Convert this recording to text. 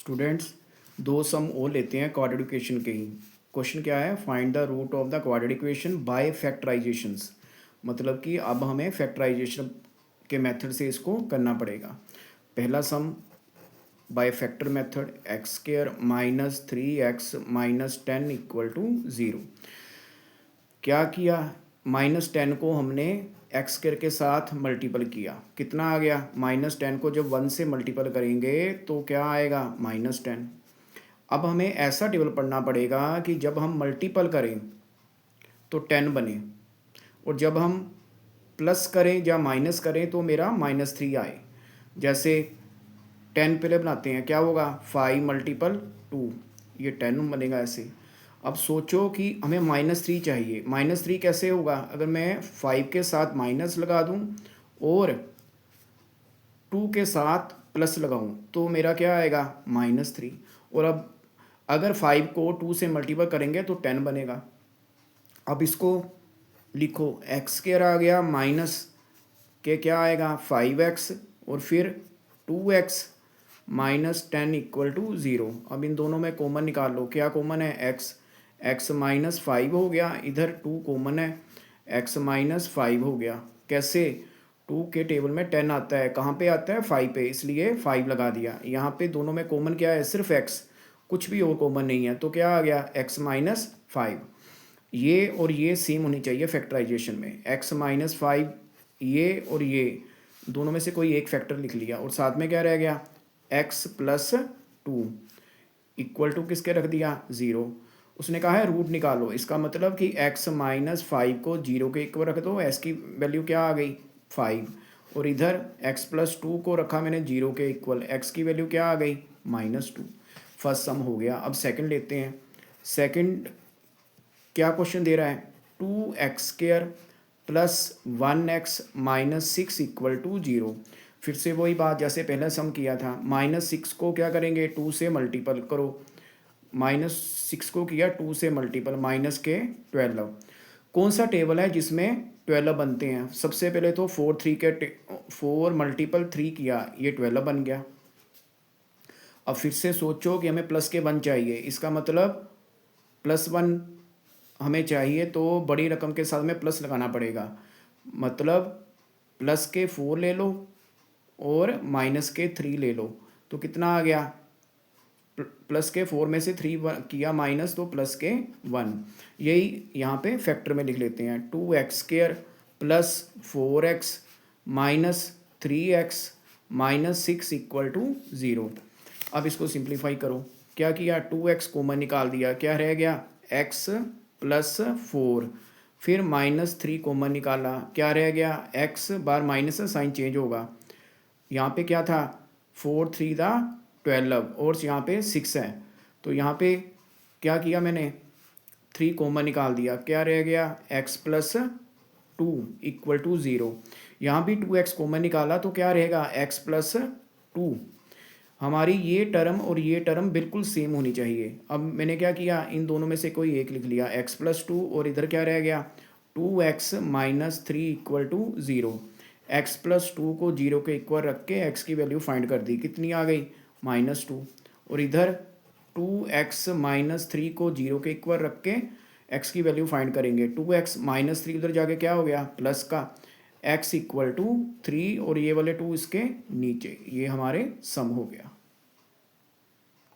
Students, दो सम और लेते हैं क्वाड्रेटिक इक्वेशन के ही। क्वेश्चन क्या है? Find the root of the quadratic equation by factorisations. मतलब कि अब हमें फैक्टराइजेशन के मेथड से इसको करना पड़ेगा। पहला sum by factor method, x square minus 3x minus 10 equal to 0। क्या किया? -10 को हमने एक्स स्क्वायर के साथ मल्टीपल किया, कितना आ गया? -10 को जब 1 से मल्टीपल करेंगे तो क्या आएगा? -10। अब हमें ऐसा टेबल पढ़ना पड़ेगा कि जब हम मल्टीपल करें तो 10 बने, और जब हम प्लस करें या माइनस करें तो मेरा -3 आए। जैसे 10 पहले बनाते हैं, क्या होगा? 5 मल्टीपल 2, ये 10 बनेगा ऐसे। अब सोचो कि हमें -3 चाहिए। -3 कैसे होगा? अगर मैं 5 के साथ माइनस लगा दूं और 2 के साथ प्लस लगाऊं तो मेरा क्या आएगा? -3। और अब अगर 5 को 2 से मल्टीपल करेंगे तो 10 बनेगा। अब इसको लिखो, एक्स स्क्वायर आ गया माइनस के क्या आएगा? 5x, और फिर 2x माइनस 10 इक्वल टू 0। अब इन दोनों में कॉमन निकाल लो। क्या कॉमन है? x माइनस 5 हो गया, इधर 2 कॉमन है, x माइनस 5 हो गया। कैसे? 2 के टेबल में 10 आता है, कहाँ पे आता है? 5 पे, इसलिए 5 लगा दिया। यहाँ पे दोनों में कॉमन क्या है? सिर्फ x, कुछ भी और कॉमन नहीं है, तो क्या आ गया? x minus 5। ये और ये सेम होनी चाहिए फैक्टराइजेशन में। x माइनस 5, ये और ये दोनों में से कोई एक फैक्टर लिख लिया, और साथ में क्या रह गया? x प्लस 2 इक्वल टू किसके रख दिया? 0। उसने कहा है रूट निकालो, इसका मतलब कि x माइनस 5 को 0 के इक्वल रख दो। s की वैल्यू क्या आ गई? 5। और इधर x प्लस 2 को रखा मैंने 0 के इक्वल, x की वैल्यू क्या आ गई? -2। फर्स्ट सम हो गया। अब सेकंड लेते हैं। सेकंड क्या क्वेश्चन दे रहा है? 2x square plus 1x minus 6 equal to 0। फिर से वही बात जैसे पहले सम किया था। -6 को क्या करेंगे? 2 से मल्टीपल करो। -6 को किया 2 से मल्टीपल, माइनस के 12। कौन सा टेबल है जिसमें 12 बनते हैं? सबसे पहले तो 4 मल्टीपल 3 किया, ये 12 बन गया। अब फिर से सोचो कि हमें प्लस के 1 चाहिए, इसका मतलब +1 हमें चाहिए, तो बड़ी रकम के साथ में प्लस लगाना पड़ेगा। मतलब प्लस के 4 ले लो और माइनस के 3 ले लो, तो कितना आ गया? प्लस के 4 में से 3 किया माइनस, तो प्लस के 1। यही यहाँ पे फैक्टर में लिख लेते हैं। 2x square plus 4x minus 3x minus 6 equal to 0। अब इसको सिंप्लीफाई करो। क्या किया? 2x कॉमन निकाल दिया, क्या रह गया? x plus 4। फिर -3 कॉमन निकाला, क्या रह गया? x बार माइनस साइन चेंज होगा। यहाँ पे क्या था? 4 3 दा 12, और यहाँ पे 6 है, तो यहाँ पे क्या किया मैंने? 3 कॉमन निकाल दिया, क्या रह गया? x plus 2 equal to 0। यहाँ भी 2x कॉमन निकाला, तो क्या रहेगा? x plus 2। हमारी ये टर्म और ये टर्म बिल्कुल सेम होनी चाहिए। अब मैंने क्या किया? इन दोनों में से कोई एक लिख लिया, x प्लस 2, और इधर क्या रह गया? 2x minus 3 equal to 0। x plus 2 को 0 के इक्वल रख के x की वैल्यू फाइंड कर दी, कितनी आ गई? -2। और इधर 2x माइनस 3 को 0 के इक्वल रख के x की वैल्यू फाइंड करेंगे। 2x माइनस 3 उधर जाके क्या हो गया? प्लस का x इक्वल टू 3, और ये वाले 2 इसके नीचे। ये हमारे सम हो गया।